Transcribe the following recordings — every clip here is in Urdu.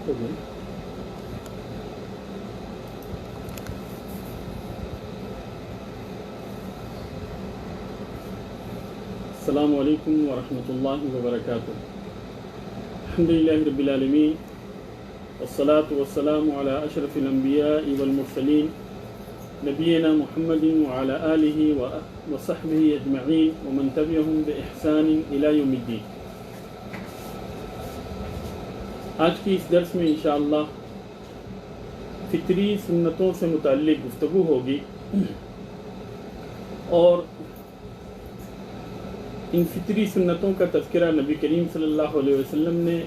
ہو گئی. السلام علیکم ورحمۃ اللہ وبرکاتہ. الحمدللہ رب العالمین والصلاة والسلام علی اشرف الانبیاء والمرسلین نبینا محمد وعلی آلہ وصحبہ اجمعین ومن تبعہم بإحسان الی یوم الدین. آج کی اس درس میں انشاءاللہ فطری سنتوں سے متعلق گفتگو ہوگی، اور ان فطری سنتوں کا تذکرہ نبی کریم صلی اللہ علیہ وسلم نے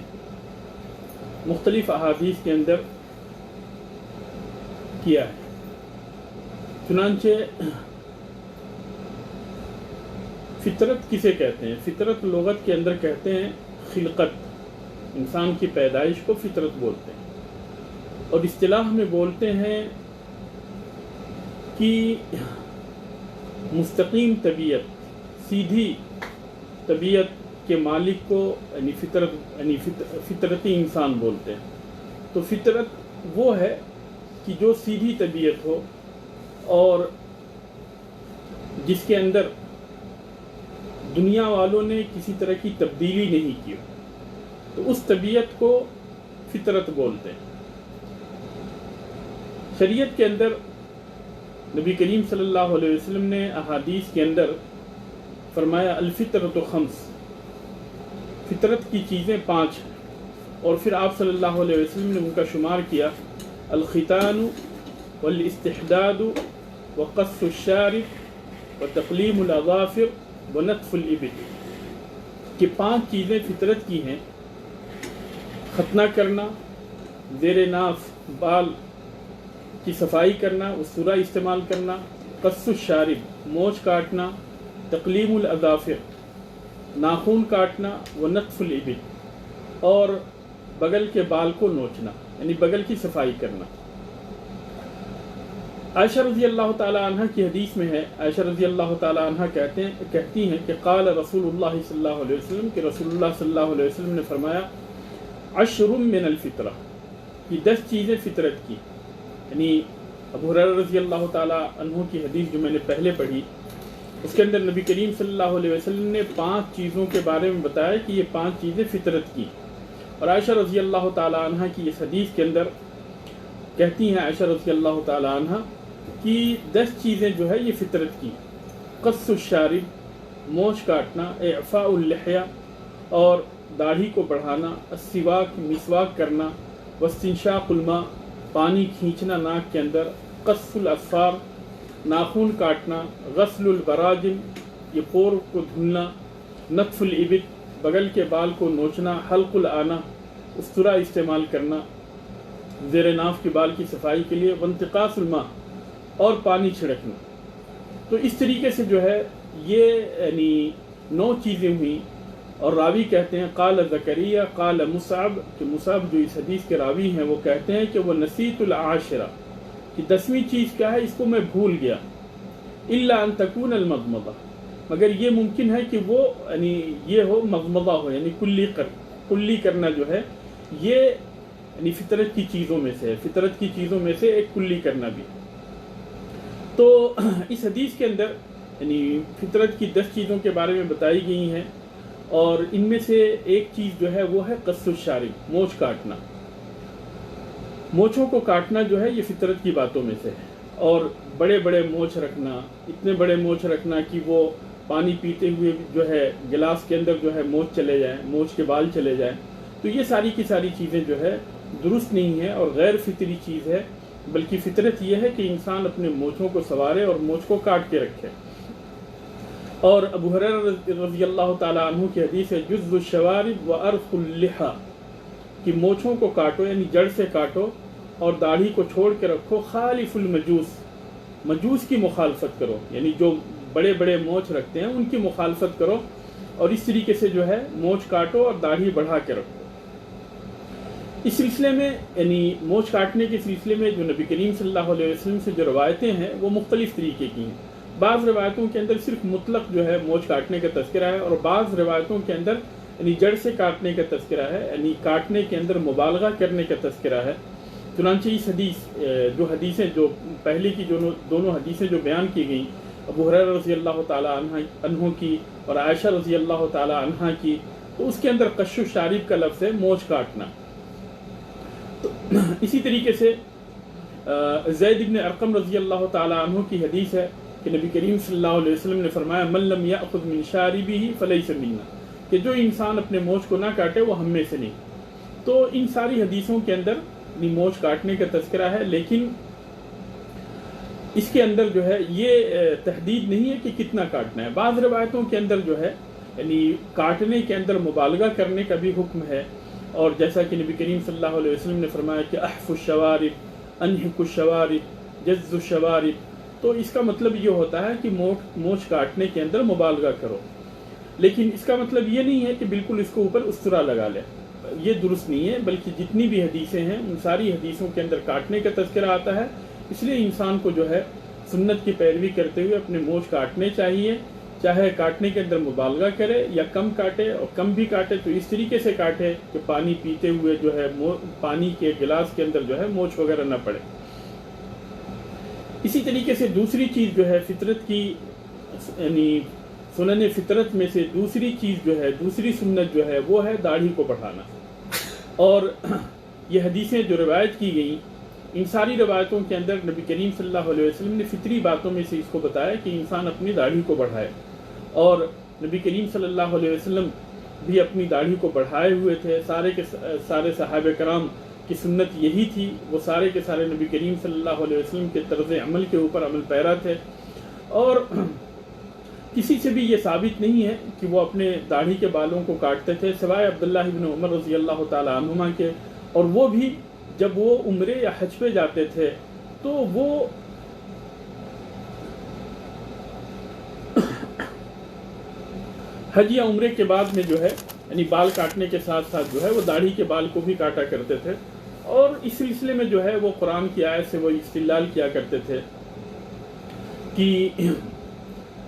مختلف احادیث کے اندر کیا ہے. چنانچہ فطرت کسے کہتے ہیں؟ فطرت لغت کے اندر کہتے ہیں خلقت، انسان کی پیدائش کو فطرت بولتے ہیں، اور اصطلاح میں بولتے ہیں کہ مستقیم طبیعت، سیدھی طبیعت کے مالک کو فطرتی انسان بولتے ہیں. تو فطرت وہ ہے کہ جو سیدھی طبیعت ہو اور جس کے اندر دنیا والوں نے کسی طرح کی تبدیلی نہیں کی، تو اس طبیعت کو فطرت بولتے ہیں. شریعت کے اندر نبی کریم صلی اللہ علیہ وسلم نے احادیث کے اندر فرمایا الفطرۃ خمس، فطرت کی چیزیں 5 ہیں، اور پھر آپ صلی اللہ علیہ وسلم نے ان کا شمار کیا: الختان والاستحداد وقص الشارب وتقلیم الاظافر ونتف الابط. کہ 5 چیزیں فطرت کی ہیں: ختنہ کرنا، زیر ناف بال کی صفائی کرنا، اسطورہ استعمال کرنا، قص الشارب مونچھ کاٹنا، تقلیم الاظافر ناخن کاٹنا، ونتف الابط اور بغل کے بال کو نوچنا، یعنی بغل کی صفائی کرنا. عائشہ رضی اللہ تعالی عنہ کی حدیث میں ہے، عائشہ رضی اللہ تعالی عنہ کہتی ہیں کہ قال رسول اللہ صلی اللہ علیہ وسلم، کہ رسول اللہ صلی اللہ علیہ وسلم نے فرمایا 10 من الفطرہ، کہ 10 چیزیں فطرت کی. یعنی ابو ہریرہ رضی اللہ تعالی عنہ کی حدیث جو میں نے پہلے پڑھی، اس کے اندر نبی کریم صلی اللہ علیہ وسلم نے 5 چیزوں کے بارے میں بتایا کہ یہ 5 چیزیں فطرت کی. اور عائشہ رضی اللہ تعالی عنہ کی اس حدیث کے اندر کہتی ہیں عائشہ رضی اللہ تعالی عنہ کہ 10 چیزیں جو ہے یہ فطرت کی: قص الشارب مونچھ کاٹنا، اعفاء اللحیہ اور داڑھی کو بڑھانا، السواک مسواک کرنا، واستنشاق الماء پانی کھینچنا ناک کے اندر، قص الاظفار ناخن کاٹنا، غسل البراجم یہ پور کو دھلنا، نتف الابط بغل کے بال کو نوچنا، حلق العانہ اسطورہ استعمال کرنا زیر ناف کے بال کی صفائی کے لیے، وانتقاص الماء اور پانی چھڑکنا. تو اس طریقے سے جو ہے یہ یعنی 9 چیزیں ہوئیں. اور راوی کہتے ہیں قال زکریا قال مصعب، کہ مصعب جو اس حدیث کے راوی ہیں وہ کہتے ہیں کہ وہ نسیت العاشرہ، کہ 10ویں چیز کیا ہے اس کو میں بھول گیا، الا ان تکون المضمضہ، مگر یہ ممکن ہے کہ وہ یعنی یہ ہو مضمضہ ہو، یعنی کلی کرنا جو ہے یہ یعنی فطرت کی چیزوں میں سے ہے، فطرت کی چیزوں میں سے ایک کلی کرنا بھی. تو اس حدیث کے اندر یعنی فطرت کی 10 چیزوں کے بارے میں بتائی گئی ہیں، اور ان میں سے ایک چیز جو ہے وہ ہے قص الشارب مونچھ کاٹنا. مونچھوں کو کاٹنا جو ہے یہ فطرت کی باتوں میں سے ہے. اور بڑے بڑے مونچھ رکھنا، اتنے بڑے مونچھ رکھنا کہ وہ پانی پیتے ہوئے جو ہے گلاس کے اندر جو ہے مونچھ چلے جائیں، مونچھ کے بال چلے جائیں، تو یہ ساری کی ساری چیزیں جو ہے درست نہیں ہے اور غیر فطری چیز ہے. بلکہ فطرت یہ ہے کہ انسان اپنے مونچھوں کو سنوارے اور مونچھ کو کاٹ کے رکھے. اور ابو ہریرہ رضی اللہ تعالی عنہ کی حدیث ہے جز الشوارب وارخ اللحى، کہ مونچھوں کو کاٹو یعنی جڑ سے کاٹو اور داڑھی کو چھوڑ کے رکھو. خالف المجوس، مجوس کی مخالفت کرو، یعنی جو بڑے بڑے مونچھ رکھتے ہیں ان کی مخالفت کرو، اور اس طریقے سے جو ہے مونچھ کاٹو اور داڑھی بڑھا کے رکھو. اس سلسلے میں یعنی مونچھ کاٹنے کے سلسلے میں جو نبی کریم صلی اللہ علیہ وسلم سے جو روایتیں ہیں وہ مختلف طریقے کی ہیں. بعض روایتوں کے اندر صرف مطلق جو ہے مونچھ کاٹنے کا تذکرہ ہے، اور بعض روایتوں کے اندر یعنی جڑ سے کاٹنے کا تذکرہ ہے، یعنی کاٹنے کے اندر مبالغہ کرنے کا تذکرہ ہے۔ چنانچہ اس حدیثیں جو پہلے کی دونوں حدیثیں جو بیان کی گئیں، ابو ہریرہ رضی اللہ تعالیٰ عنہ کی اور عائشہ رضی اللہ تعالیٰ عنہ کی، تو اس کے اندر قش الشارب کا لفظ ہے مونچھ کاٹنا۔ تو اسی طریقے سے زید بن ارقم رضی اللہ تعالیٰ عنہ کی حدیث ہے کہ نبی کریم صلی اللہ علیہ وسلم نے فرمایا من لم یأخذ من شاربہ فلیس منا، کہ جو انسان اپنے مونچھ کو نہ کاٹے وہ ہم میں سے نہیں۔ تو ان ساری حدیثوں کے اندر مونچھ کاٹنے کا تذکرہ ہے، لیکن اس کے اندر جو ہے یہ تحدید نہیں ہے کہ کتنا کاٹنا ہے۔ بعض روایتوں کے اندر جو ہے یعنی کاٹنے کے اندر مبالغہ کرنے کا بھی حکم ہے، اور جیسا کہ نبی کریم صلی اللہ علیہ وسلم نے فرمایا کہ احف الشوارب انحک الشوارب جز الشوارب، تو اس کا مطلب یہ ہوتا ہے کہ مونچھ کاٹنے کے اندر مبالغہ کرو، لیکن اس کا مطلب یہ نہیں ہے کہ بالکل اس کو اوپر استرا لگا لے، یہ درست نہیں ہے، بلکہ جتنی بھی حدیثیں ہیں ان ساری حدیثوں کے اندر کاٹنے کا تذکرہ آتا ہے۔ اس لیے انسان کو جو ہے سنت کی پیروی کرتے ہوئے اپنے مونچھ کاٹنے چاہیے، چاہے کاٹنے کے اندر مبالغہ کرے یا کم کاٹے، اور کم بھی کاٹے تو اس طریقے سے کاٹے کہ پانی پیتے ہوئے جو ہے پانی کے گلاس کے اندر جو ہے مونچھ وغیرہ نہ پڑے۔ اسی طریقے سے دوسری چیز جو ہے فطرت کی یعنی سنن فطرت میں سے دوسری چیز جو ہے، دوسری سنت جو ہے وہ ہے داڑھی کو بڑھانا، اور یہ حدیثیں جو روایت کی گئیں ان ساری روایتوں کے اندر نبی کریم صلی اللہ علیہ وسلم نے فطری باتوں میں سے اس کو بتایا کہ انسان اپنی داڑھی کو بڑھائے، اور نبی کریم صلی اللہ علیہ وسلم بھی اپنی داڑھی کو بڑھائے ہوئے تھے۔ سارے کے سارے صحابہ کرام کی سنت یہی تھی، وہ سارے کے سارے نبی کریم صلی اللہ علیہ وسلم کے طرز عمل کے اوپر عمل پیرا تھے، اور کسی سے بھی یہ ثابت نہیں ہے کہ وہ اپنے داڑھی کے بالوں کو کاٹتے تھے سوائے عبداللہ بن عمر رضی اللہ تعالیٰ عنہما کے، اور وہ بھی جب وہ عمرے یا حج پہ جاتے تھے تو وہ حج یا عمرے کے بعد میں جو ہے یعنی بال کاٹنے کے ساتھ ساتھ جو ہے وہ داڑھی کے بال کو بھی کاٹا کرتے تھے، اور اس سلسلے میں جو ہے وہ قرآن کی آیت سے وہ استدلال کیا کرتے تھے کہ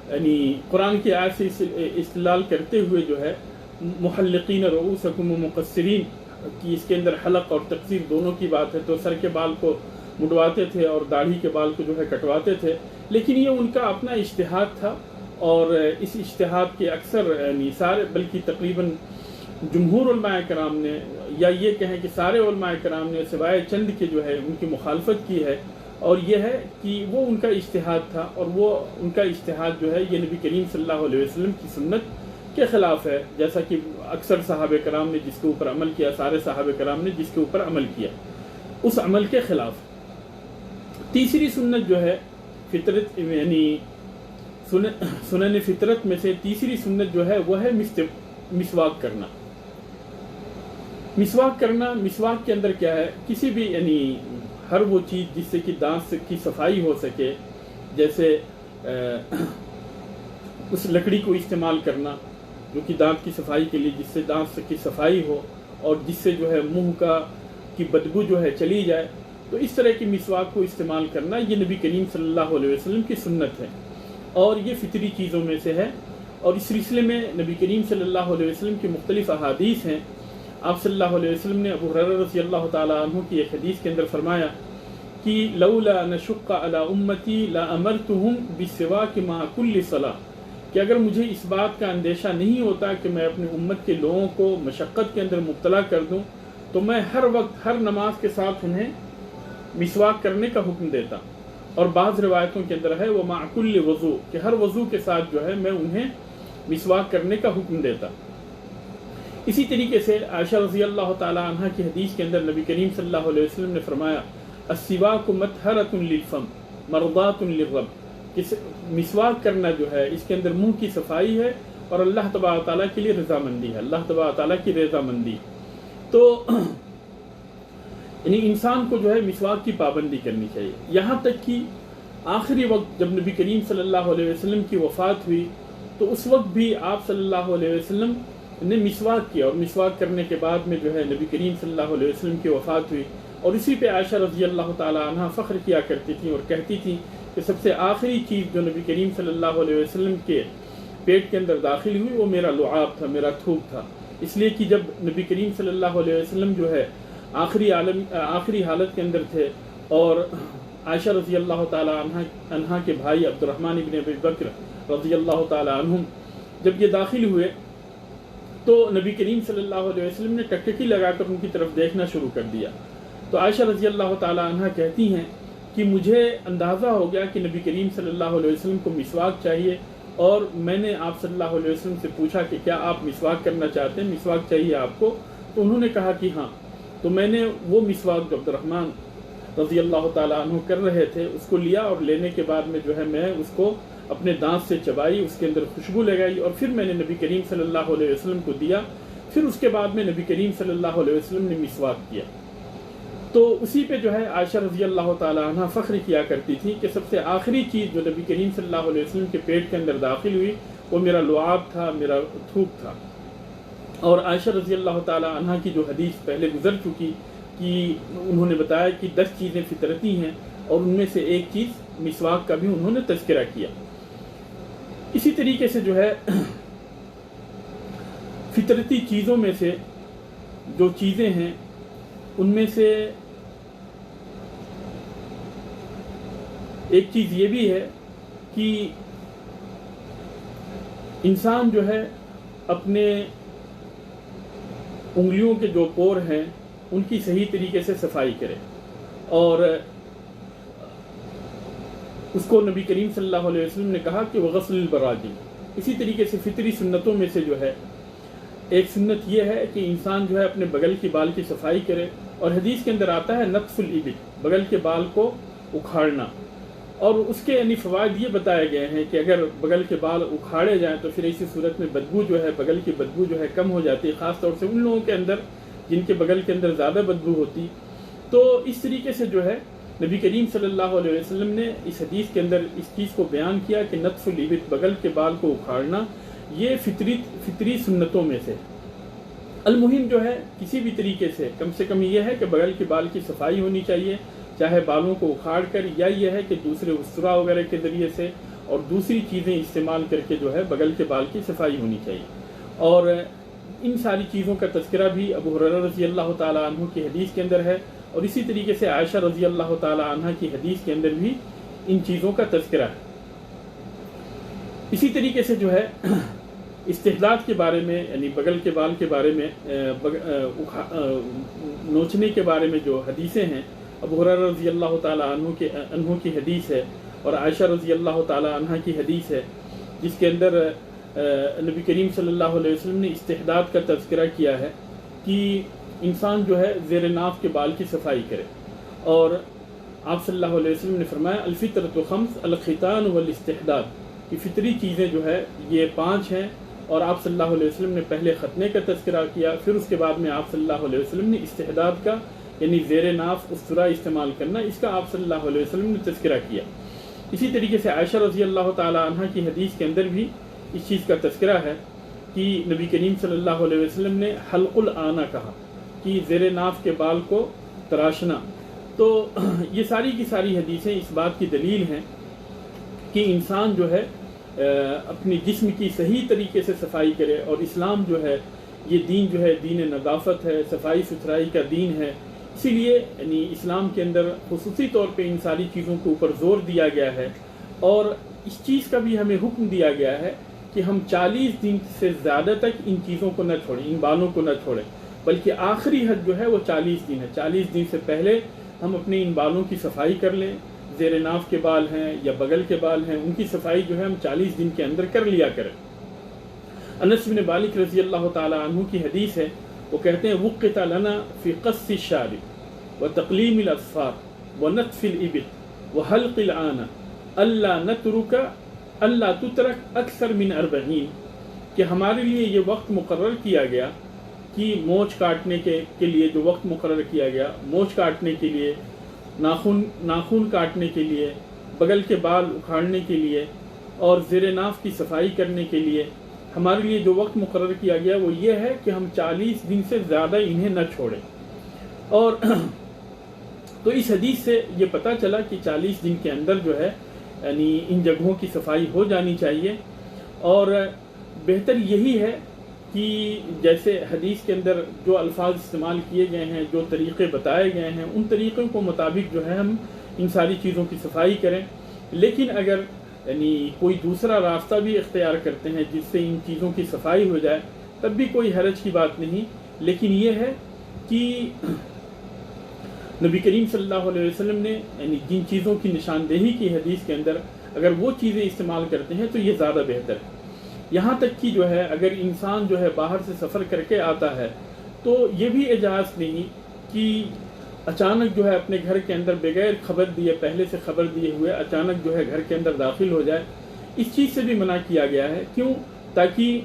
یعنی قرآن کی آیت سے استدلال کرتے ہوئے جو ہے محلقین رؤوسکم ومقصرین کہ اس کے اندر حلق اور تقصیر دونوں کی بات ہے، تو سر کے بال کو مڈواتے تھے اور داڑھی کے بال کو جو ہے کٹواتے تھے، لیکن یہ ان کا اپنا اجتہاد تھا، اور اس اجتہاد کے اکثر یعنی سارے بلکہ تقریباً جمہور علماء کرام نے یا یہ کہیں کہ سارے علماء کرام نے سوائے چند کے جو ہے ان کی مخالفت کی ہے، اور یہ ہے کہ وہ ان کا اجتہاد تھا، اور وہ ان کا اجتہاد جو ہے یہ نبی کریم صلی اللہ علیہ وسلم کی سنت کے خلاف ہے، جیسا کہ اکثر صحابہ کرام نے جس کے اوپر عمل کیا، سارے صحابہ کرام نے جس کے اوپر عمل کیا اس عمل کے خلاف۔ تیسری سنت جو ہے فطرت یعنی سنن فطرت میں سے تیسری سنت جو ہے وہ ہے مسواک کرنا۔ مسواک کرنا، مسواک کے اندر کیا ہے، کسی بھی یعنی ہر وہ چیز جس سے کہ دانت کی صفائی ہو سکے، جیسے اس لکڑی کو استعمال کرنا جو کہ دانت کی صفائی کے لیے، جس سے دانت کی صفائی ہو اور جس سے جو ہے منہ کی بدبو جو ہے چلی جائے، تو اس طرح کی مسواک کو استعمال کرنا یہ نبی کریم صلی اللہ علیہ وسلم کی سنت ہے، اور یہ فطری چیزوں میں سے ہے۔ اور اس سلسلے میں نبی کریم صلی اللہ علیہ وسلم کی مختلف احادیث ہیں۔ آپ صلی اللہ علیہ وسلم نے ابو ہریرہ رضی اللہ تعالیٰ عنہ کی ایک حدیث کے اندر فرمایا کہ لولا نشق علی امتی لامرتهم بالسواک مع کل صلاۃ، کہ اگر مجھے اس بات کا اندیشہ نہیں ہوتا کہ میں اپنی امت کے لوگوں کو مشقت کے اندر مبتلا کر دوں تو میں ہر وقت ہر نماز کے ساتھ انہیں مسواک کرنے کا حکم دیتا، اور بعض روایتوں کے اندر ہے وہ مع کل وضو، کہ ہر وضو کے ساتھ جو ہے میں انہیں مسواک کرنے کا حکم دیتا۔ اسی طریقے سے عائشہ رضی اللہ تعالی عنہ کی حدیث کے اندر نبی کریم صلی اللہ علیہ وسلم نے فرمایا السواک مطہرۃ للفم مرضات للرب، کہ مسواک کرنا جو ہے اس کے اندر منہ کی صفائی ہے اور اللہ تبارک تعالیٰ کے لیے رضامندی ہے، اللہ تبارک تعالیٰ کی رضامندی۔ تو یعنی انسان کو جو ہے مسواک کی پابندی کرنی چاہیے، یہاں تک کہ آخری وقت جب نبی کریم صلی اللہ علیہ وسلم کی وفات ہوئی تو اس وقت بھی آپ صلی اللہ علیہ وسلم نے مسواک کیا، اور مسواک کرنے کے بعد میں جو ہے نبی کریم صلی اللہ علیہ وسلم کی وفات ہوئی، اور اسی پہ عائشہ رضی اللہ تعالی عنہ فخر کیا کرتی تھیں اور کہتی تھیں کہ سب سے آخری چیز جو نبی کریم صلی اللہ علیہ وسلم کے پیٹ کے اندر داخل ہوئی وہ میرا لعاب تھا، میرا تھوک تھا۔ اس لیے کہ جب نبی کریم صلی اللہ علیہ وسلم جو ہے آخری حالت کے اندر تھے، اور عائشہ رضی اللہ تعالیٰ عنہ کے بھائی عبد الرحمن ابن ابی بکر رضی اللہ تعالیٰ عنہم جب یہ داخل ہوئے تو نبی کریم صلی اللہ علیہ وسلم نے ٹکٹکی لگا کر ان کی طرف دیکھنا شروع کر دیا. تو عائشہ رضی اللہ تعالیٰ عنہ کہتی ہیں کہ مجھے اندازہ ہو گیا کہ نبی کریم صلی اللہ علیہ وسلم کو مسواک چاہیے، اور میں نے آپ صلی اللہ علیہ وسلم سے پوچھا کہ کیا آپ مسواک کرنا چاہتے ہیں، مسواک چاہیے آپ کو؟ تو انہوں نے کہا کہ ہاں. تو میں نے وہ مسواک جو عبد الرحمن رضی اللہ تعالیٰ عنہ کر رہے تھے اس کو لیا، اور لینے کے بعد میں جو ہے میں اس کو اپنے دانت سے چبائی، اس کے اندر خوشبو لگائی، اور پھر میں نے نبی کریم صلی اللہ علیہ وسلم کو دیا. پھر اس کے بعد میں نبی کریم صلی اللہ علیہ وسلم نے مسواک کیا. تو اسی پہ جو ہے عائشہ رضی اللہ تعالیٰ عنہ فخر کیا کرتی تھی کہ سب سے آخری چیز جو نبی کریم صلی اللہ علیہ وسلم کے پیٹ کے اندر داخل ہوئی وہ میرا لعاب تھا، میرا تھوک تھا. اور عائشہ رضی اللہ تعالیٰ عنہ کی جو حدیث پہلے گزر چکی کہ انہوں نے بتایا کہ 10 چیزیں فطرتی ہیں، اور ان میں سے ایک چیز مسواک کا بھی انہوں نے تذکرہ کیا. اسی طریقے سے جو ہے فطرتی چیزوں میں سے جو چیزیں ہیں ان میں سے ایک چیز یہ بھی ہے کہ انسان جو ہے اپنے انگلیوں کے جو پور ہیں ان کی صحیح طریقے سے صفائی کرے، اور اس کو نبی کریم صلی اللہ علیہ وسلم نے کہا کہ وغسل البراجم. اسی طریقے سے فطری سنتوں میں سے جو ہے ایک سنت یہ ہے کہ انسان جو ہے اپنے بغل کی بال کی صفائی کرے، اور حدیث کے اندر آتا ہے نتف الابل، بغل کے بال کو اکھاڑنا. اور اس کے یعنی فوائد یہ بتائے گئے ہیں کہ اگر بغل کے بال اکھاڑے جائیں تو پھر اسی صورت میں بدبو جو ہے، بغل کی بدبو جو ہے کم ہو جاتی ہے، خاص طور سے ان لوگوں کے اندر جن کے بغل کے اندر زیادہ بدبو ہوتی. تو اس طریقے سے جو ہے نبی کریم صلی اللہ علیہ وسلم نے اس حدیث کے اندر اس چیز کو بیان کیا کہ نتف الابل، بغل کے بال کو اکھاڑنا، یہ فطری سنتوں میں سے. المہم جو ہے کسی بھی طریقے سے کم یہ ہے کہ بغل کے بال کی صفائی ہونی چاہیے، چاہے بالوں کو اکھاڑ کر، یا یہ ہے کہ دوسرے اسطرہ وغیرہ کے ذریعے سے اور دوسری چیزیں استعمال کر کے جو ہے بغل کے بال کی صفائی ہونی چاہیے. اور ان ساری چیزوں کا تذکرہ بھی ابو ہریرہ رضی اللہ تعالیٰ عنہ کی حدیث کے اندر ہے، اور اسی طریقے سے عائشہ رضی اللہ تعالیٰ عنہ کی حدیث کے اندر بھی ان چیزوں کا تذکرہ ہے. اسی طریقے سے جو ہے استحداد کے بارے میں، یعنی بغل کے بال کے بارے میں نوچنے کے بارے میں جو حدیثیں ہیں، ابو ہریرہ رضی اللہ تعالیٰ عنہ کی حدیث ہے اور عائشہ رضی اللہ تعالیٰ عنہ کی حدیث ہے، جس کے اندر نبی کریم صلی اللہ علیہ وسلم نے استحداد کا تذکرہ کیا ہے کہ انسان جو ہے زیر ناف کے بال کی صفائی کرے. اور آپ صلی اللہ علیہ وسلم نے فرمایا الفطرۃ خمس الختان والاستحداد، کہ فطری چیزیں جو ہے یہ 5 ہیں، اور آپ صلی اللہ علیہ وسلم نے پہلے ختنے کا تذکرہ کیا، پھر اس کے بعد میں آپ صلی اللہ علیہ وسلم نے استحداد کا یعنی زیر ناف اسطرہ استعمال کرنا، اس کا آپ صلی اللہ علیہ وسلم نے تذکرہ کیا. اسی طریقے سے عائشہ رضی اللہ تعالیٰ عنہ کی حدیث کے اندر بھی اس چیز کا تذکرہ ہے کہ نبی کریم صلی اللہ علیہ وسلم نے حلق العانہ کہا کہ زیر ناف کے بال کو تراشنا. تو یہ ساری کی ساری حدیثیں اس بات کی دلیل ہیں کہ انسان جو ہے اپنی جسم کی صحیح طریقے سے صفائی کرے، اور اسلام جو ہے یہ دین جو ہے دین نظافت ہے، صفائی ستھرائی کا دین ہے. اسی لیے یعنی اسلام کے اندر خصوصی طور پہ ان ساری چیزوں کے اوپر زور دیا گیا ہے، اور اس چیز کا بھی ہمیں حکم دیا گیا ہے کہ ہم 40 دن سے زیادہ تک ان چیزوں کو نہ چھوڑیں، ان بالوں کو نہ چھوڑیں، بلکہ آخری حد جو ہے وہ 40 دن ہے. 40 دن سے پہلے ہم اپنے ان بالوں کی صفائی کر لیں. زیر ناف کے بال ہیں یا بغل کے بال ہیں، ان کی صفائی جو ہے ہم 40 دن کے اندر کر لیا کریں. انس بن مالک رضی اللہ تعالی عنہ کی حدیث ہے، وہ کہتے ہیں وقت لنا فی قص الشارب وتقلیم الاظفار ونتف الابط وحلق العانہ اللہ تترک اکثر من 40، کہ ہمارے لیے یہ وقت مقرر کیا گیا کہ مونچھ کاٹنے کے لیے جو وقت مقرر کیا گیا، مونچھ کاٹنے کے لیے، ناخن کاٹنے کے لیے، بغل کے بال اکھاڑنے کے لیے اور زیر ناف کی صفائی کرنے کے لیے ہمارے لیے جو وقت مقرر کیا گیا وہ یہ ہے کہ ہم 40 دن سے زیادہ انہیں نہ چھوڑیں. اور تو اس حدیث سے یہ پتہ چلا کہ 40 دن کے اندر جو ہے یعنی ان جگہوں کی صفائی ہو جانی چاہیے. اور بہتر یہی ہے کہ جیسے حدیث کے اندر جو الفاظ استعمال کیے گئے ہیں، جو طریقے بتائے گئے ہیں، ان طریقوں کو مطابق جو ہے ہم ان ساری چیزوں کی صفائی کریں۔ لیکن اگر یعنی کوئی دوسرا راستہ بھی اختیار کرتے ہیں جس سے ان چیزوں کی صفائی ہو جائے، تب بھی کوئی حرج کی بات نہیں۔ لیکن یہ ہے کہ نبی کریم صلی اللہ علیہ وسلم نے یعنی جن چیزوں کی نشاندہی کی حدیث کے اندر، اگر وہ چیزیں استعمال کرتے ہیں تو یہ زیادہ بہتر ہے۔ یہاں تک کہ جو ہے اگر انسان جو ہے باہر سے سفر کر کے آتا ہے تو یہ بھی اجازت نہیں کہ اچانک جو ہے اپنے گھر کے اندر بغیر خبر دیے، پہلے سے خبر دیے ہوئے اچانک جو ہے گھر کے اندر داخل ہو جائے۔ اس چیز سے بھی منع کیا گیا ہے۔ کیوں؟ تاکہ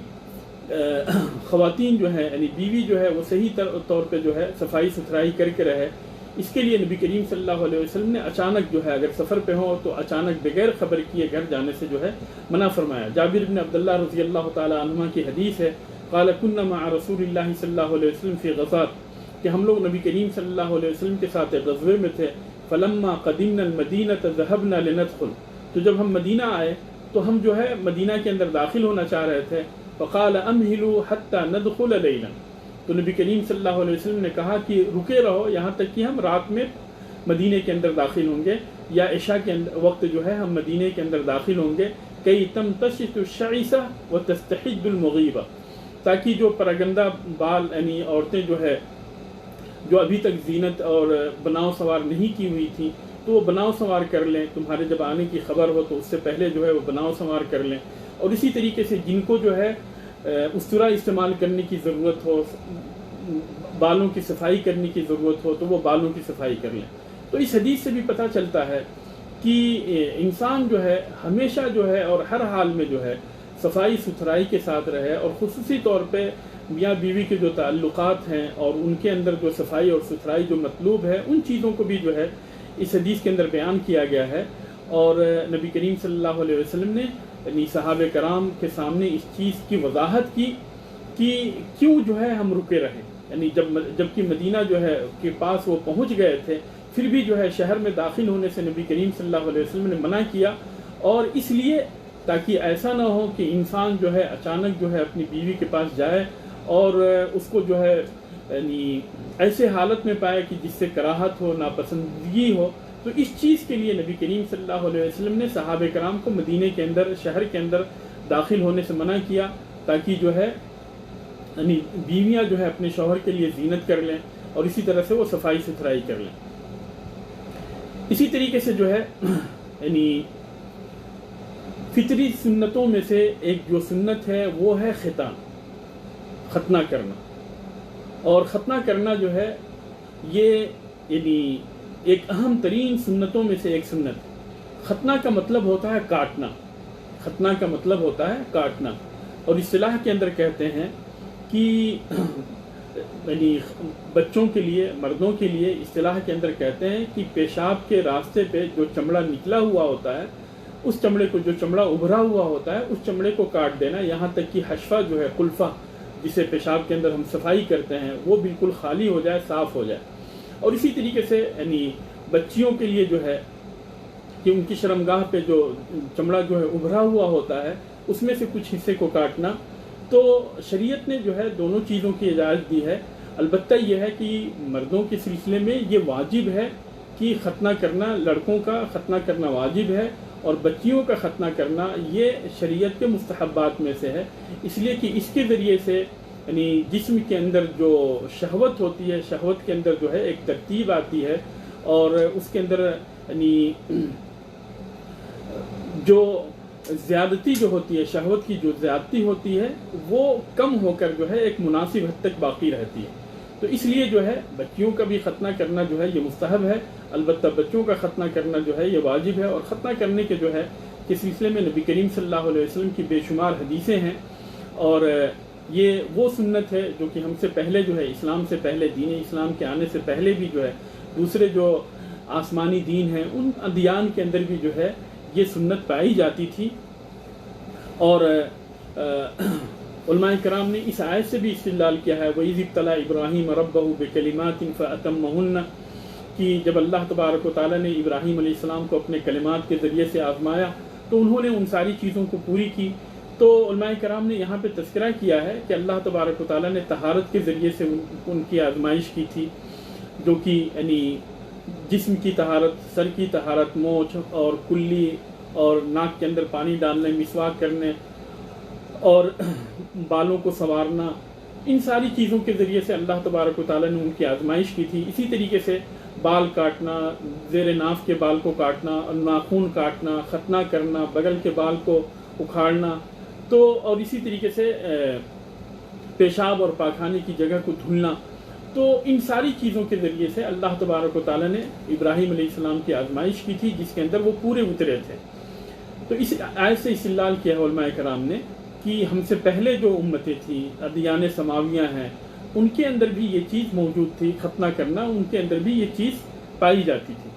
خواتین جو ہے یعنی بیوی جو ہے وہ صحیح طور پہ جو ہے صفائی ستھرائی کر کے رہے۔ اس کے لیے نبی کریم صلی اللہ علیہ وسلم نے اچانک جو ہے اگر سفر پہ ہو تو اچانک بغیر خبر کیے گھر جانے سے جو ہے منع فرمایا۔ جابر بن عبداللہ رضی اللہ تعالی عنہما کی حدیث ہے، قال كنا مع رسول اللہ صلی اللہ علیہ وسلم فی غزوۃ، کہ ہم لوگ نبی کریم صلی اللہ علیہ وسلم کے ساتھ ایک غزوے میں تھے۔ فلما قدمنا المدینۃ ذهبنا لندخل، تو جب ہم مدینہ آئے تو ہم جو ہے مدینہ کے اندر داخل ہونا چاہ رہے تھے۔ فقال امهلوا حتى ندخل ليلا، تو نبی کریم صلی اللہ علیہ وسلم نے کہا کہ رکے رہو یہاں تک کہ ہم رات میں مدینے کے اندر داخل ہوں گے، یا عشاء کے وقت جو ہے ہم مدینے کے اندر داخل ہوں گے۔ کئی تمتشط الشعثہ وتستحد المغیبہ، تاکہ جو پراگندہ بال یعنی عورتیں جو ہے جو ابھی تک زینت اور بناؤ سوار نہیں کی ہوئی تھیں تو وہ بناؤ سوار کر لیں، تمہارے جب آنے کی خبر ہو تو اس سے پہلے جو ہے وہ بناؤ سوار کر لیں۔ اور اسی طریقے سے جن کو جو ہے استرا استعمال کرنے کی ضرورت ہو، بالوں کی صفائی کرنے کی ضرورت ہو تو وہ بالوں کی صفائی کر لیں۔ تو اس حدیث سے بھی پتہ چلتا ہے کہ انسان جو ہے ہمیشہ جو ہے اور ہر حال میں جو ہے صفائی ستھرائی کے ساتھ رہے، اور خصوصی طور پہ میاں بیوی کے جو تعلقات ہیں اور ان کے اندر جو صفائی اور ستھرائی جو مطلوب ہے ان چیزوں کو بھی جو ہے اس حدیث کے اندر بیان کیا گیا ہے۔ اور نبی کریم صلی اللہ علیہ وسلم نے یعنی صحابہ کرام کے سامنے اس چیز کی وضاحت کی کہ کیوں جو ہے ہم رکے رہے، یعنی جبکہ مدینہ جو ہے کے پاس وہ پہنچ گئے تھے، پھر بھی جو ہے شہر میں داخل ہونے سے نبی کریم صلی اللہ علیہ وسلم نے منع کیا، اور اس لیے تاکہ ایسا نہ ہو کہ انسان جو ہے اچانک جو ہے اپنی بیوی کے پاس جائے اور اس کو جو ہے یعنی ایسے حالت میں پائے کہ جس سے کراہت ہو، ناپسندگی ہو۔ تو اس چیز کے لیے نبی کریم صلی اللہ علیہ وسلم نے صحابہ کرام کو مدینے کے اندر، شہر کے اندر داخل ہونے سے منع کیا، تاکہ جو ہے یعنی بیویاں جو ہے اپنے شوہر کے لیے زینت کر لیں اور اسی طرح سے وہ صفائی ستھرائی کر لیں۔ اسی طریقے سے جو ہے یعنی فطری سنتوں میں سے ایک جو سنت ہے وہ ہے ختنہ کرنا۔ اور ختنہ کرنا جو ہے یہ یعنی ایک اہم ترین سنتوں میں سے ایک سنت۔ ختنہ کا مطلب ہوتا ہے کاٹنا، ختنہ کا مطلب ہوتا ہے کاٹنا، اور اصطلاح کے اندر کہتے ہیں کہ یعنی بچوں کے لیے، مردوں کے لیے اصطلاح کے اندر کہتے ہیں کہ پیشاب کے راستے پہ جو چمڑا نکلا ہوا ہوتا ہے اس چمڑے کو، جو چمڑا ابھرا ہوا ہوتا ہے اس چمڑے کو کاٹ دینا، یہاں تک کہ حشفہ جو ہے، قلفہ جسے پیشاب کے اندر ہم صفائی کرتے ہیں، وہ بالکل خالی ہو جائے، صاف ہو جائے۔ اور اسی طریقے سے یعنی بچیوں کے لیے جو ہے کہ ان کی شرمگاہ پہ جو چمڑا جو ہے ابھرا ہوا ہوتا ہے اس میں سے کچھ حصے کو کاٹنا۔ تو شریعت نے جو ہے دونوں چیزوں کی اجازت دی ہے۔ البتہ یہ ہے کہ مردوں کے سلسلے میں یہ واجب ہے کہ ختنہ کرنا، لڑکوں کا ختنہ کرنا واجب ہے، اور بچیوں کا ختنہ کرنا یہ شریعت کے مستحبات میں سے ہے، اس لیے کہ اس کے ذریعے سے یعنی جسم کے اندر جو شہوت ہوتی ہے، شہوت کے اندر جو ہے ایک ترتیب آتی ہے، اور اس کے اندر یعنی جو زیادتی جو ہوتی ہے، شہوت کی جو زیادتی ہوتی ہے وہ کم ہو کر جو ہے ایک مناسب حد تک باقی رہتی ہے۔ تو اس لیے جو ہے بچیوں کا بھی ختنہ کرنا جو ہے یہ مستحب ہے، البتہ بچوں کا ختنہ کرنا جو ہے یہ واجب ہے۔ اور ختنہ کرنے کے جو ہے کے سلسلے میں نبی کریم صلی اللہ علیہ وسلم کی بے شمار حدیثیں ہیں، اور یہ وہ سنت ہے جو کہ ہم سے پہلے جو ہے، اسلام سے پہلے، دین اسلام کے آنے سے پہلے بھی جو ہے دوسرے جو آسمانی دین ہیں ان ادیان کے اندر بھی جو ہے یہ سنت پائی جاتی تھی۔ اور علماء کرام نے اس آیت سے بھی استدلال کیا ہے، وَإِذِ ابْتَلَىٰ إِبْرَاهِيمَ رَبَّهُ بِكَلِمَاتٍ فَأَتَمَّهُنَّ، کہ جب اللہ تبارک و تعالیٰ نے ابراہیم علیہ السلام کو اپنے کلمات کے ذریعے سے آزمایا تو انہوں نے ان ساری چیزوں کو پوری کی۔ تو علماء کرام نے یہاں پہ تذکرہ کیا ہے کہ اللہ تبارک و تعالیٰ نے طہارت کے ذریعے سے ان کی آزمائش کی تھی، جو کہ یعنی جسم کی طہارت، سر کی طہارت، مونچھ اور کلی اور ناک کے اندر پانی ڈالنے، مسواک کرنے اور بالوں کو سنوارنا، ان ساری چیزوں کے ذریعے سے اللہ تبارک و تعالیٰ نے ان کی آزمائش کی تھی۔ اسی طریقے سے بال کاٹنا، زیر ناف کے بال کو کاٹنا، اور ناخن کاٹنا، ختنہ کرنا، بغل کے بال کو اکھاڑنا، تو اور اسی طریقے سے پیشاب اور پاخانے کی جگہ کو دھلنا، تو ان ساری چیزوں کے ذریعے سے اللہ تبارک و تعالیٰ نے ابراہیم علیہ السلام کی آزمائش کی تھی، جس کے اندر وہ پورے اترے تھے۔ تو اس آیت سے استدلال کیا ہے علماء کرام نے کہ ہم سے پہلے جو امتیں تھیں، ادیان سماویہ ہیں، ان کے اندر بھی یہ چیز موجود تھی، ختنہ کرنا، ان کے اندر بھی یہ چیز پائی جاتی تھی۔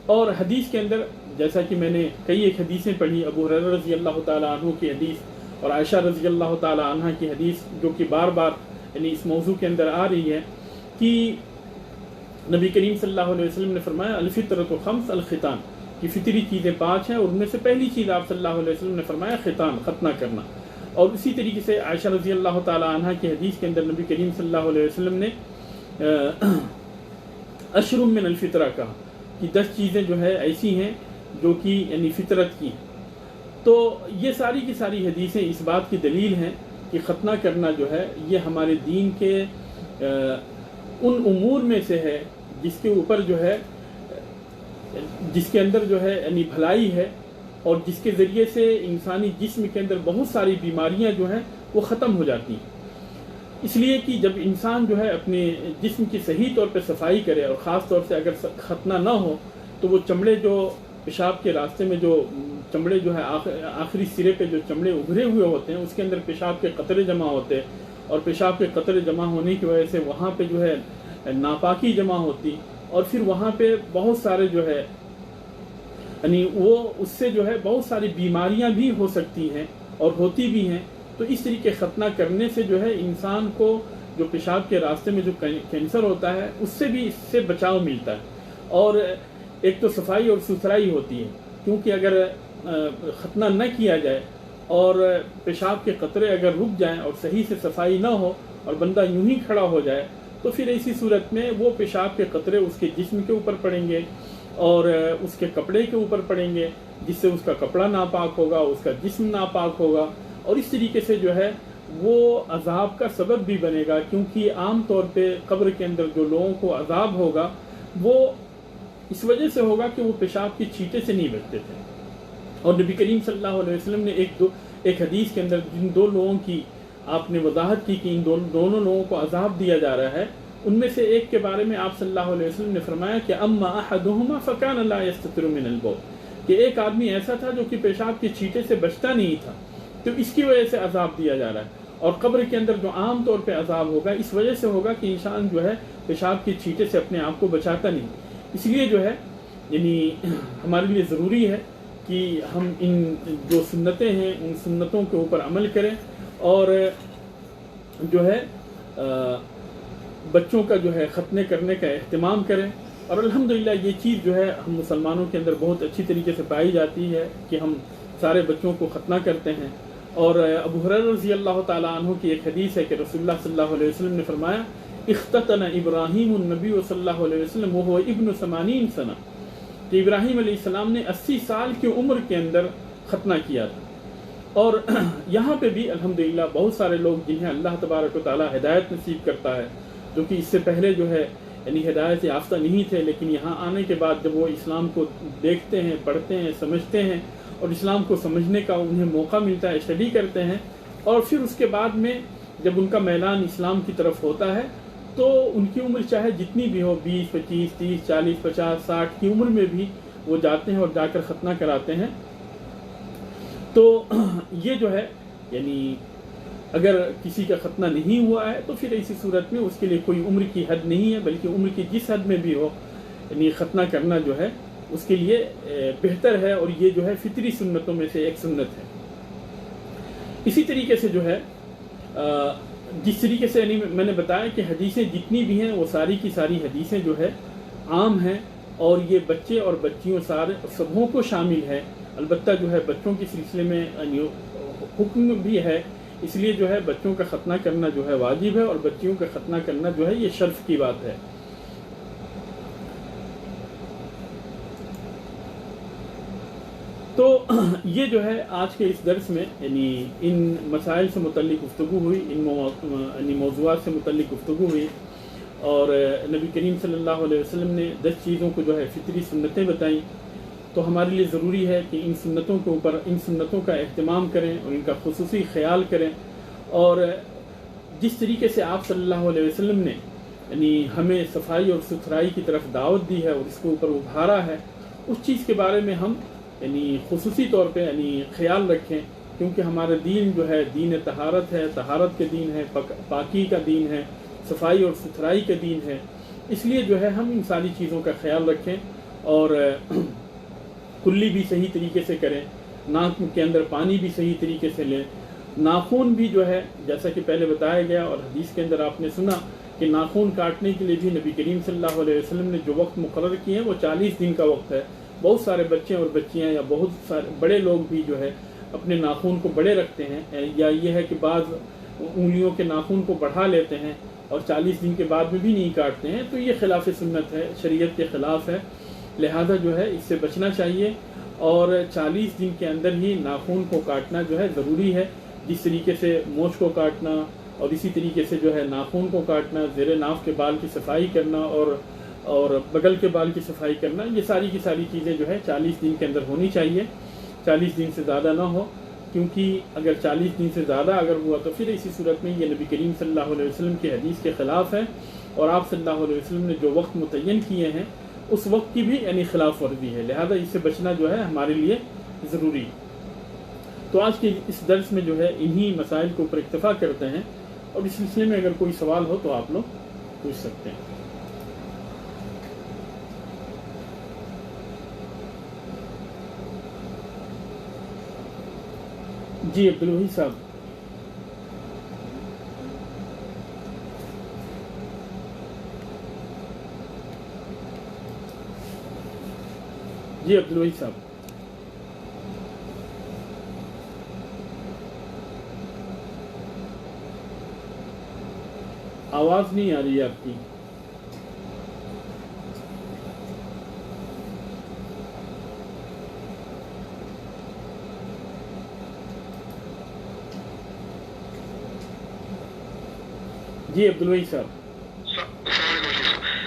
اور حدیث کے اندر جیسا کہ میں نے کئی ایک حدیثیں پڑھی، ابو ہریرہ رضی اللہ تعالیٰ عنہ کی حدیث اور عائشہ رضی اللہ تعالیٰ عنہ کی حدیث، جو کہ بار بار یعنی اس موضوع کے اندر آ رہی ہے کہ نبی کریم صلی اللہ علیہ وسلم نے فرمایا الفطرۃ خمس، الختان، کہ فطری چیزیں 5 ہیں، اور ان میں سے پہلی چیز آپ صلی اللہ علیہ وسلم نے فرمایا ختان، ختنہ کرنا۔ اور اسی طریقے سے عائشہ رضی اللہ تعالیٰ عنہ کی حدیث کے اندر نبی کریم صلی اللہ علیہ وسلم نے اشر من الفطرہ کہا کہ 10 چیزیں جو ہے ایسی ہیں جو کہ یعنی فطرت کی۔ تو یہ ساری کی ساری حدیثیں اس بات کی دلیل ہیں کہ ختنہ کرنا جو ہے یہ ہمارے دین کے ان امور میں سے ہے جس کے اوپر جو ہے، جس کے اندر جو ہے یعنی بھلائی ہے، اور جس کے ذریعے سے انسانی جسم کے اندر بہت ساری بیماریاں جو ہیں وہ ختم ہو جاتی ہیں۔ اس لیے کہ جب انسان جو ہے اپنے جسم کی صحیح طور پہ صفائی کرے، اور خاص طور سے اگر ختنہ نہ ہو تو وہ چمڑے جو پیشاب کے راستے میں جو چمڑے جو ہے آخری سرے پہ جو چمڑے ابھرے ہوئے ہوتے ہیں، اس کے اندر پیشاب کے قطرے جمع ہوتے ہیں، اور پیشاب کے قطرے جمع ہونے کی وجہ سے وہاں پہ جو ہے ناپاکی جمع ہوتی، اور پھر وہاں پہ بہت سارے جو ہے یعنی وہ اس سے جو ہے بہت ساری بیماریاں بھی ہو سکتی ہیں اور ہوتی بھی ہیں۔ تو اس طریقے ختنہ کرنے سے جو ہے انسان کو جو پیشاب کے راستے میں جو کینسر ہوتا ہے اس سے بھی اس سے بچاؤ ملتا ہے۔ اور ایک تو صفائی اور ستھرائی ہوتی ہے، کیونکہ اگر ختنہ نہ کیا جائے اور پیشاب کے قطرے اگر رک جائیں اور صحیح سے صفائی نہ ہو اور بندہ یوں ہی کھڑا ہو جائے، تو پھر ایسی صورت میں وہ پیشاب کے قطرے اس کے جسم کے اوپر پڑیں گے اور اس کے کپڑے کے اوپر پڑیں گے، جس سے اس کا کپڑا ناپاک ہوگا، اس کا جسم ناپاک ہوگا، اور اس طریقے سے جو ہے وہ عذاب کا سبب بھی بنے گا، کیونکہ عام طور پہ قبر کے اندر جو لوگوں کو عذاب ہوگا وہ اس وجہ سے ہوگا کہ وہ پیشاب کی چھینٹے سے نہیں بچتے تھے۔ اور نبی کریم صلی اللہ علیہ وسلم نے ایک حدیث کے اندر جن 2 لوگوں کی آپ نے وضاحت کی کہ ان دونوں لوگوں کو عذاب دیا جا رہا ہے، ان میں سے ایک کے بارے میں آپ صلی اللہ علیہ وسلم نے فرمایا کہ اما احدهما فكان لا يستتر من البول، کہ ایک آدمی ایسا تھا جو کہ پیشاب کے چھینٹے سے بچتا نہیں تھا، تو اس کی وجہ سے عذاب دیا جا رہا ہے۔ اور قبر کے اندر جو عام طور پہ عذاب ہوگا اس وجہ سے ہوگا کہ انسان جو ہے پیشاب کے چھینٹے سے اپنے آپ کو بچاتا نہیں۔ اس لیے جو ہے یعنی ہمارے لیے ضروری ہے کہ ہم ان جو سنتیں ہیں ان سنتوں کے اوپر عمل کریں، اور جو ہے بچوں کا جو ہے ختنے کرنے کا اہتمام کریں۔ اور الحمدللہ یہ چیز جو ہے ہم مسلمانوں کے اندر بہت اچھی طریقے سے پائی جاتی ہے کہ ہم سارے بچوں کو ختنہ کرتے ہیں۔ اور ابو ہریرہ رضی اللہ تعالیٰ عنہ کی ایک حدیث ہے کہ رسول اللہ صلی اللہ علیہ وسلم نے فرمایا اختتن ابراہیم النبی صلی اللہ علیہ وسلم وهو ابن 80 سنہ، کہ ابراہیم علیہ السلام نے 80 سال کی عمر کے اندر ختنہ کیا تھا۔ اور یہاں پہ بھی الحمدللہ بہت سارے لوگ جنہیں اللہ تبارک و تعالیٰ ہدایت نصیب کرتا ہے، جو کہ اس سے پہلے جو ہے یعنی ہدایت یافتہ نہیں تھے، لیکن یہاں آنے کے بعد جب وہ اسلام کو دیکھتے ہیں، پڑھتے ہیں، سمجھتے ہیں، اور اسلام کو سمجھنے کا انہیں موقع ملتا ہے، اسٹڈی کرتے ہیں، اور پھر اس کے بعد میں جب ان کا میلان اسلام کی طرف ہوتا ہے تو ان کی عمر چاہے جتنی بھی ہو، 20، 25، 30، 40، 50، 60 کی عمر میں بھی وہ جاتے ہیں اور جا کر ختنہ کراتے ہیں۔ تو یہ جو ہے یعنی اگر کسی کا ختنہ نہیں ہوا ہے تو پھر ایسی صورت میں اس کے لیے کوئی عمر کی حد نہیں ہے، بلکہ عمر کی جس حد میں بھی ہو یعنی ختنہ کرنا جو ہے اس کے لیے بہتر ہے، اور یہ جو ہے فطری سنتوں میں سے ایک سنت ہے۔ اسی طریقے سے جو ہے جس طریقے سے یعنی میں نے بتایا کہ حدیثیں جتنی بھی ہیں وہ ساری کی ساری حدیثیں جو ہے عام ہیں، اور یہ بچے اور بچیوں سارے سبوں کو شامل ہے۔ البتہ جو ہے بچوں کے سلسلے میں حکم بھی ہے، اس لیے جو ہے بچوں کا ختنہ کرنا جو ہے واجب ہے، اور بچیوں کا ختنہ کرنا جو ہے یہ شرف کی بات ہے۔ تو یہ جو ہے آج کے اس درس میں یعنی ان مسائل سے متعلق گفتگو ہوئی، ان موضوعات سے متعلق گفتگو ہوئی، اور نبی کریم صلی اللہ علیہ وسلم نے 10 چیزوں کو جو ہے فطری سنتیں بتائیں، تو ہمارے لیے ضروری ہے کہ ان سنتوں کے اوپر، ان سنتوں کا اہتمام کریں اور ان کا خصوصی خیال کریں، اور جس طریقے سے آپ صلی اللہ علیہ وسلم نے یعنی ہمیں صفائی اور ستھرائی کی طرف دعوت دی ہے اور اس کے اوپر ابھارا ہے، اس چیز کے بارے میں ہم یعنی خصوصی طور پہ یعنی خیال رکھیں، کیونکہ ہمارا دین جو ہے دین طہارت ہے، طہارت کے دین ہے، پاکی کا دین ہے، صفائی اور ستھرائی کا دین ہے، اس لیے جو ہے ہم ان ساری چیزوں کا خیال رکھیں، اور کلی بھی صحیح طریقے سے کریں، ناک کے اندر پانی بھی صحیح طریقے سے لیں، ناخن بھی جو ہے جیسا کہ پہلے بتایا گیا اور حدیث کے اندر آپ نے سنا کہ ناخن کاٹنے کے لیے بھی نبی کریم صلی اللہ علیہ وسلم نے جو وقت مقرر کیے ہیں وہ 40 دن کا وقت ہے۔ بہت سارے بچے اور بچیاں یا بہت سارے بڑے لوگ بھی جو ہے اپنے ناخن کو بڑے رکھتے ہیں، یا یہ ہے کہ بعض انگلیوں کے ناخن کو بڑھا لیتے ہیں اور 40 دن کے بعد میں بھی نہیں کاٹتے ہیں، تو یہ خلاف سنت ہے، شریعت کے خلاف ہے، لہذا جو ہے اس سے بچنا چاہیے، اور 40 دن کے اندر ہی ناخن کو کاٹنا جو ہے ضروری ہے، جس طریقے سے مونچھ کو کاٹنا اور اسی طریقے سے جو ہے ناخن کو کاٹنا، زیر ناف کے بال کی صفائی کرنا اور بغل کے بال کی صفائی کرنا، یہ ساری کی ساری چیزیں جو ہے 40 دن کے اندر ہونی چاہیے، 40 دن سے زیادہ نہ ہو، کیونکہ اگر 40 دن سے زیادہ اگر ہوا تو پھر اسی صورت میں یہ نبی کریم صلی اللہ علیہ وسلم کی حدیث کے خلاف ہے، اور آپ صلی اللہ علیہ وسلم نے جو وقت متعین کیے ہیں اس وقت کی بھی یعنی خلاف ورزی ہے، لہذا اس سے بچنا جو ہے ہمارے لیے ضروری۔ تو آج کے اس درس میں جو ہے انہی مسائل کے اوپر اکتفا کرتے ہیں، اور اس سلسلے میں اگر کوئی سوال ہو تو آپ لوگ پوچھ سکتے ہیں۔ جی عبدالوحی صاحب۔ جی عبدالوحی صاحب۔ آواز نہیں آ رہی ہے آپ کی۔ جی عبدالوحی صاحب۔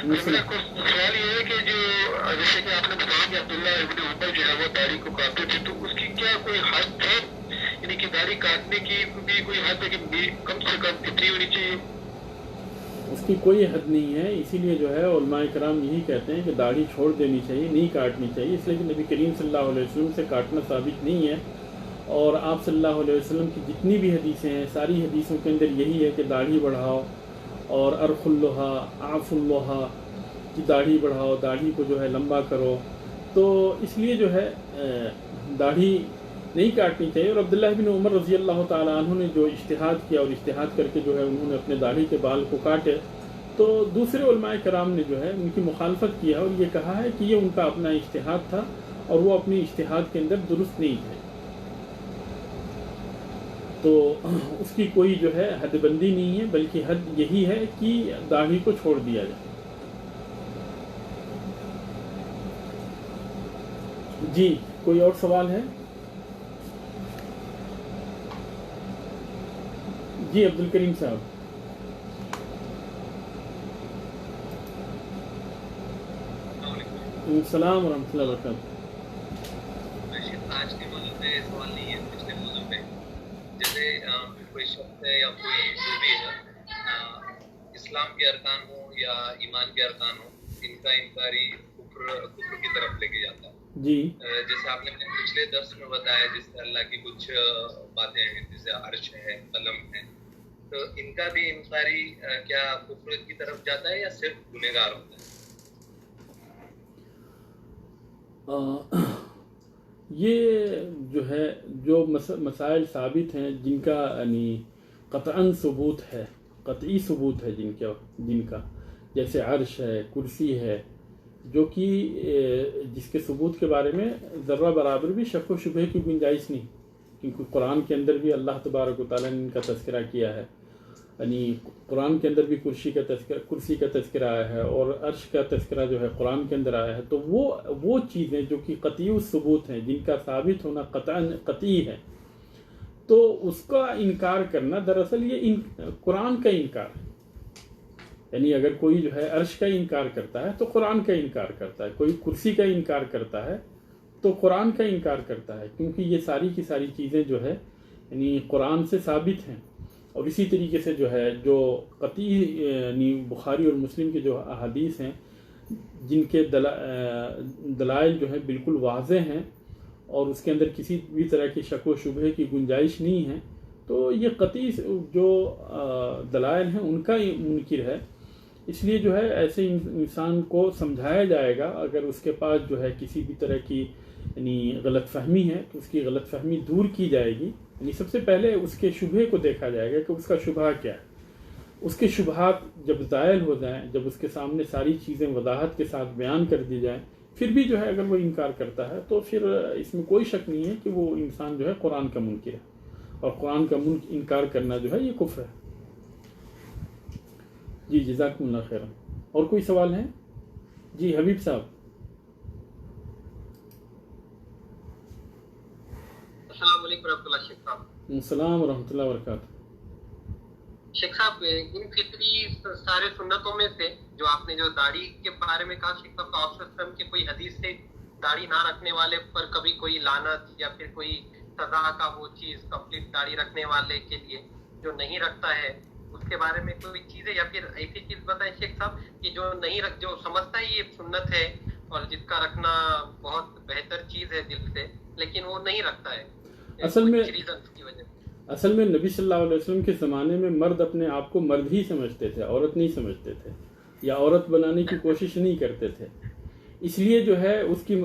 میرا سوال یہ ہے کہ جو جیسے کہ آپ نے بتایا کہ عبداللہ ابن عمر جو ہے وہ داڑھی کو کاٹتے تھے، تو اس کی کیا کوئی حد ہے؟ یعنی کہ داڑھی کاٹنے کی بھی کوئی حد ہے کہ کم سے کم کتنی ہونی چاہیے؟ اس کی کوئی حد نہیں ہے، اسی لیے جو ہے علماء کرام یہی کہتے ہیں کہ داڑھی چھوڑ دینی چاہیے، نہیں کاٹنی چاہیے، اس لیے کہ نبی کریم صلی اللہ علیہ وسلم سے کاٹنا ثابت نہیں ہے، اور آپ صلی اللہ علیہ وسلم کی جتنی بھی حدیثیں ہیں ساری حدیثوں کے اندر یہی ہے کہ داڑھی بڑھاؤ، اور ارخ اللحا، اعف اللحا، کی داڑھی بڑھاؤ، داڑھی کو جو ہے لمبا کرو، تو اس لیے جو ہے داڑھی نہیں کاٹنی چاہیے۔ اور عبداللہ بن عمر رضی اللہ تعالیٰ عنہ نے جو اجتہاد کیا اور اجتہاد کر کے جو ہے انہوں نے اپنے داڑھی کے بال کو کاٹے، تو دوسرے علماء کرام نے جو ہے ان کی مخالفت کیا اور یہ کہا ہے کہ یہ ان کا اپنا اجتہاد تھا اور وہ اپنی اجتہاد کے اندر درست نہیں تھے، تو اس کی کوئی جو ہے حد بندی نہیں ہے، بلکہ حد یہی ہے کہ داڑھی کو چھوڑ دیا جائے۔ جی کوئی اور سوال ہے؟ جی عبدالکریم صاحب۔ السلام ورحمۃ اللہ وبرکاتہ۔ آج کے موضوع پہ سوال نہیں ہے، پچھلے موضوع پہ جیسے کوئی شخص ہے یا کوئی جو بھی ہے اسلام کے ارکان ہو یا ایمان کے ارکان ہو، ان کا انکاری کفر کی طرف لے کے جاتا ہے۔ جی جیسے آپ نے پچھلے درس میں بتایا، جس سے اللہ کی کچھ باتیں ہیں جیسے عرش ہے، قلم ہے، تو ان کا بھی انکاری کیا کفر کی طرف جاتا ہے یا صرف گنہگار ہوتا ہے؟ یہ جو ہے جو مسائل ثابت ہیں جن کا یعنی قطعاً ثبوت ہے، قطعی ثبوت ہے جن کا جیسے عرش ہے، کرسی ہے، جو کہ جس کے ثبوت کے بارے میں ذرہ برابر بھی شک و شبہ کی گنجائش نہیں، کیونکہ قرآن کے اندر بھی اللہ تبارک و تعالیٰ نے ان کا تذکرہ کیا ہے، یعنی قرآن کے اندر بھی کرسی کا تذکرہ آیا ہے، اور عرش کا تذکرہ جو ہے قرآن کے اندر آیا ہے. تو وہ چیزیں جو کہ قطعی الثبوت ہیں، جن کا ثابت ہونا قطعی ہے، تو اس کا انکار کرنا دراصل یہ قرآن کا انکار ہے. یعنی اگر کوئی جو ہے عرش کا انکار کرتا ہے تو قرآن کا انکار کرتا ہے، کوئی کرسی کا انکار کرتا ہے تو قرآن کا انکار کرتا ہے، کیونکہ یہ ساری کی ساری چیزیں جو ہے یعنی قرآن سے ثابت ہیں. اور اسی طریقے سے جو ہے جو قطعی یعنی بخاری اور مسلم کے جو احادیث ہیں جن کے دلائل جو ہے بالکل واضح ہیں اور اس کے اندر کسی بھی طرح کی شک و شبہے کی گنجائش نہیں ہے، تو یہ قطعی جو دلائل ہیں ان کا منکر ہے. اس لیے جو ہے ایسے انسان کو سمجھایا جائے گا، اگر اس کے پاس جو ہے کسی بھی طرح کی یعنی غلط فہمی ہے تو اس کی غلط فہمی دور کی جائے گی. یعنی سب سے پہلے اس کے شبہے کو دیکھا جائے گا کہ اس کا شبہہ کیا ہے. اس کے شبہات جب زائل ہو جائیں، جب اس کے سامنے ساری چیزیں وضاحت کے ساتھ بیان کر دی جائیں، پھر بھی جو ہے اگر وہ انکار کرتا ہے تو پھر اس میں کوئی شک نہیں ہے کہ وہ انسان جو ہے قرآن کا منکر ہے، اور قرآن کا انکار کرنا جو ہے یہ کفر ہے. جی جزاکم اللہ خیر. اور کوئی سوال ہے؟ جی حبیب صاحب. السلام علیکم ورحمۃ اللہ. شیخ صاحب السلام ورحمۃ اللہ وبرکاتہ. شیخ صاحب ان فطری سارے سنتوں میں سے جو آپ نے جو داڑھی کے بارے میں کہا، شیخ صاحب آپ وسلم کی کوئی حدیث سے داڑھی نہ رکھنے والے پر کبھی کوئی لعنت یا پھر کوئی سزا کا وہ چیز کمپلیٹ داڑھی رکھنے والے کے لیے جو نہیں رکھتا ہے اس کے بارے میں کوئی چیز ہے، یا پھر ایسی چیز بتائیں شیخ صاحب کہ جو سمجھتا ہے یہ سنت ہے اور جس کا رکھنا بہت بہتر چیز ہے دل سے، لیکن وہ نہیں رکھتا ہے اصل میں نبی صلی اللہ علیہ وسلم کے زمانے میں مرد اپنے آپ کو مرد ہی سمجھتے تھے، عورت نہیں سمجھتے تھے، یا عورت بنانے کی کوشش نہیں کرتے تھے. اس لیے جو ہے اس کی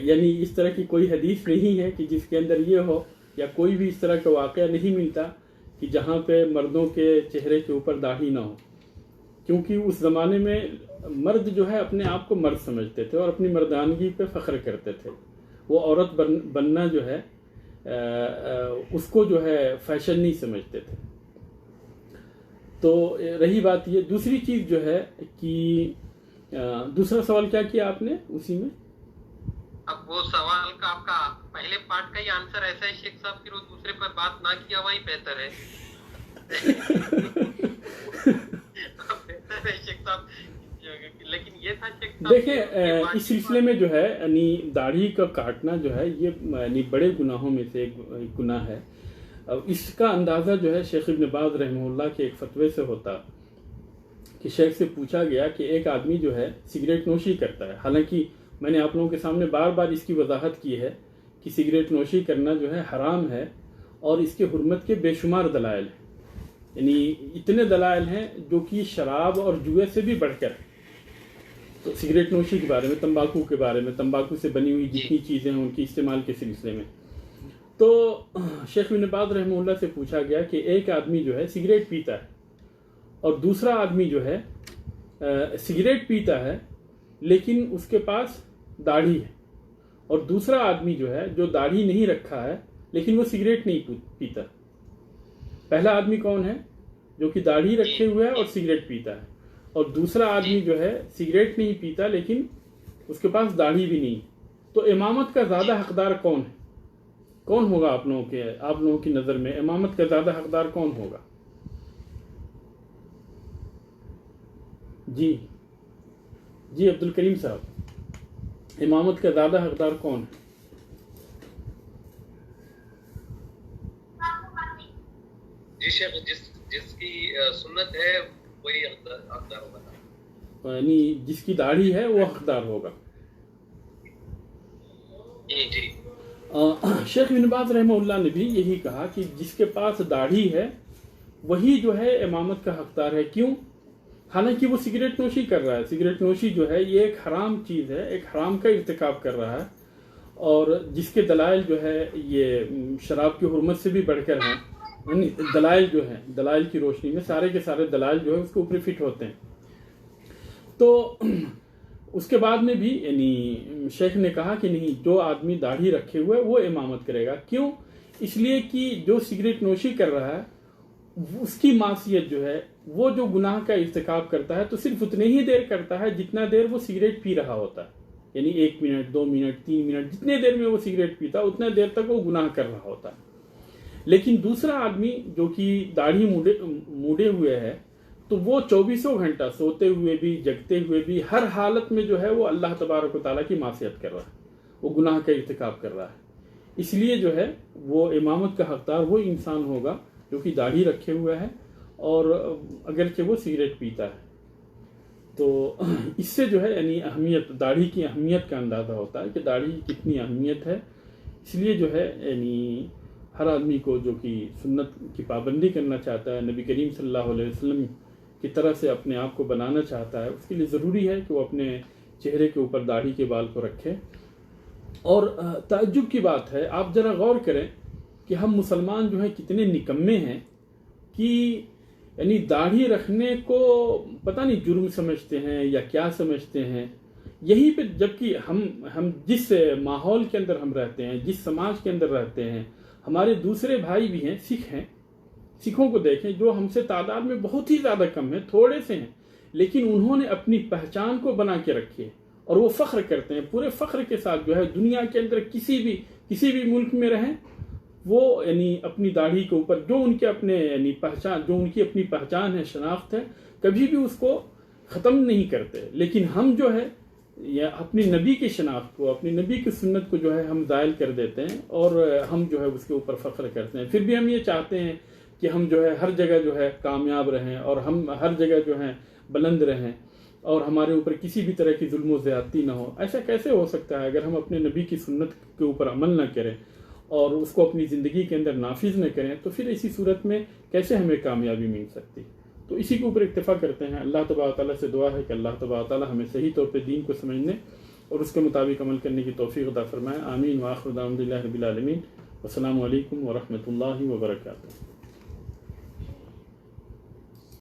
یعنی اس طرح کی کوئی حدیث نہیں ہے کہ جس کے اندر یہ ہو، یا کوئی بھی اس طرح کا واقعہ نہیں ملتا کہ جہاں پہ مردوں کے چہرے کے اوپر داڑھی نہ ہو. کیونکہ اس زمانے میں مرد جو ہے اپنے آپ کو مرد سمجھتے تھے اور اپنی مردانگی پہ فخر کرتے تھے. وہ عورت بننا جو ہے اس کو جو ہے فیشن نہیں سمجھتے تھے. تو رہی بات یہ. دوسری چیز جو ہے کہ دوسرا سوال کیا کیا آپ نے اسی میں؟ اب وہ سوال کا آپ کا پہلے پارٹ کا ہی آنسر ایسا ہے شیخ صاحب، پھر وہ دوسرے پر بات نہ کیا وہی بہتر ہے. بہتر ہے شیخ صاحب. لیکن یہ تھا شیخ صاحب دیکھیں اس سلسلے میں جو ہے یعنی داڑھی کا کاٹنا جو ہے یہ یعنی بڑے گناہوں میں سے ایک گناہ ہے. اس کا اندازہ جو ہے شیخ ابن باز رحمہ اللہ کے ایک فتوے سے ہوتا کہ شیخ سے پوچھا گیا کہ ایک آدمی جو ہے سگریٹ نوشی کرتا ہے. حالانکہ میں نے آپ لوگوں کے سامنے بار بار اس کی وضاحت کی ہے کہ سگریٹ نوشی کرنا جو ہے حرام ہے، اور اس کے حرمت کے بے شمار دلائل ہیں. یعنی اتنے دلائل ہیں جو کہ شراب اور جوئے سے بھی بڑھ کر. تو سگریٹ نوشی کے بارے میں، تمباکو کے بارے میں، تمباکو سے بنی ہوئی جتنی چیزیں ہیں ان کی استعمال کے سلسلے میں. تو شیخ ابن باز رحمہ اللہ سے پوچھا گیا کہ ایک آدمی جو ہے سگریٹ پیتا ہے اور دوسرا آدمی جو ہے سگریٹ پیتا ہے لیکن اس کے پاس داڑھی ہے، اور دوسرا آدمی جو ہے جو داڑھی نہیں رکھا ہے لیکن وہ سگریٹ نہیں پیتا. پہلا آدمی کون ہے؟ جو کہ داڑھی رکھے ہوئے ہے اور سگریٹ پیتا ہے. اور دوسرا آدمی جو ہے سگریٹ نہیں پیتا لیکن اس کے پاس داڑھی بھی نہیں. تو امامت کا زیادہ حقدار کون ہے؟ کون ہوگا آپ لوگوں کی نظر میں امامت کا زیادہ حقدار کون ہوگا؟ جی عبد الکریم صاحب، امامت کا زیادہ حقدار کون ہے؟ جی شیخ، جس کی سنت ہے وہی حقدار ہوگا. یعنی جس کی داڑھی ہے وہ حقدار ہوگا. جی. شیخ ابن باز رحمہ اللہ نے بھی یہی کہا کہ جس کے پاس داڑھی ہے وہی جو ہے امامت کا حقدار ہے. کیوں؟ حالانکہ وہ سگریٹ نوشی کر رہا ہے. سگریٹ نوشی جو ہے یہ ایک حرام چیز ہے، ایک حرام کا ارتکاب کر رہا ہے، اور جس کے دلائل جو ہے یہ شراب کی حرمت سے بھی بڑھ کر ہیں. یعنی دلائل جو ہیں، دلائل کی روشنی میں سارے کے سارے دلائل جو ہے اس کے اوپر فٹ ہوتے ہیں. تو اس کے بعد میں بھی یعنی شیخ نے کہا کہ نہیں، جو آدمی داڑھی رکھے ہوئے وہ امامت کرے گا. کیوں؟ اس لیے کہ جو سگریٹ نوشی کر رہا ہے اس کی معصیت جو ہے، وہ جو گناہ کا ارتکاب کرتا ہے تو صرف اتنے ہی دیر کرتا ہے جتنا دیر وہ سگریٹ پی رہا ہوتا ہے. یعنی 1 منٹ 2 منٹ 3 منٹ جتنے دیر میں وہ سگریٹ پیتا ہے اتنے دیر تک وہ گناہ کر رہا ہوتا ہے. لیکن دوسرا آدمی جو کہ داڑھی موڑے ہوئے ہے تو وہ 24 گھنٹہ سوتے ہوئے بھی جگتے ہوئے بھی ہر حالت میں جو ہے وہ اللہ تبارک و تعالیٰ کی معصیت کر رہا ہے، وہ گناہ کا ارتکاب کر رہا ہے. اس لیے جو ہے وہ امامت کا حقدار وہ انسان ہوگا جو کہ داڑھی رکھے ہوئے ہے اور اگرچہ وہ سگریٹ پیتا ہے. تو اس سے جو ہے یعنی اہمیت، داڑھی کی اہمیت کا اندازہ ہوتا ہے کہ داڑھی کی کتنی اہمیت ہے. اس لیے جو ہے یعنی ہر آدمی کو جو کہ سنت کی پابندی کرنا چاہتا ہے، نبی کریم صلی اللہ علیہ وسلم کی طرح سے اپنے آپ کو بنانا چاہتا ہے، اس کے لیے ضروری ہے کہ وہ اپنے چہرے کے اوپر داڑھی کے بال کو رکھے. اور تعجب کی بات ہے، آپ ذرا غور کریں کہ ہم مسلمان جو ہیں کتنے نکمے ہیں کہ یعنی داڑھی رکھنے کو پتہ نہیں جرم سمجھتے ہیں یا کیا سمجھتے ہیں. یہیں پہ جبکہ ہم جس ماحول کے اندر ہم رہتے ہیں، جس سماج کے اندر رہتے ہیں، ہمارے دوسرے بھائی بھی ہیں، سکھ ہیں. سکھوں کو دیکھیں جو ہم سے تعداد میں بہت ہی زیادہ کم ہیں، تھوڑے سے ہیں، لیکن انہوں نے اپنی پہچان کو بنا کے رکھی ہے اور وہ فخر کرتے ہیں. پورے فخر کے ساتھ جو ہے دنیا کے اندر کسی بھی ملک میں رہیں، وہ یعنی اپنی داڑھی کے اوپر جو ان کے اپنے یعنی پہچان، جو ان کی اپنی پہچان ہے، شناخت ہے، کبھی بھی اس کو ختم نہیں کرتے. لیکن ہم جو ہے یا اپنی نبی کی شناخت کو، اپنی نبی کی سنت کو جو ہے ہم زائل کر دیتے ہیں اور ہم جو ہے اس کے اوپر فخر کرتے ہیں. پھر بھی ہم یہ چاہتے ہیں کہ ہم جو ہے ہر جگہ جو ہے کامیاب رہیں اور ہم ہر جگہ جو ہے بلند رہیں اور ہمارے اوپر کسی بھی طرح کی ظلم و زیادتی نہ ہو. ایسا کیسے ہو سکتا ہے اگر ہم اپنے نبی کی سنت کے اوپر عمل نہ کریں اور اس کو اپنی زندگی کے اندر نافذ نہ کریں؟ تو پھر اسی صورت میں کیسے ہمیں کامیابی مل سکتی؟ تو اسی کے اوپر اکتفا کرتے ہیں. اللہ تبارک تعالیٰ سے دعا ہے کہ اللہ تبارک تعالیٰ ہمیں صحیح طور پہ دین کو سمجھنے اور اس کے مطابق عمل کرنے کی توفیق عطا فرمائے. آمین. وآخر دعوانا الحمد للہ رب العالمین. والسلام علیکم ورحمۃ اللہ وبرکاتہ.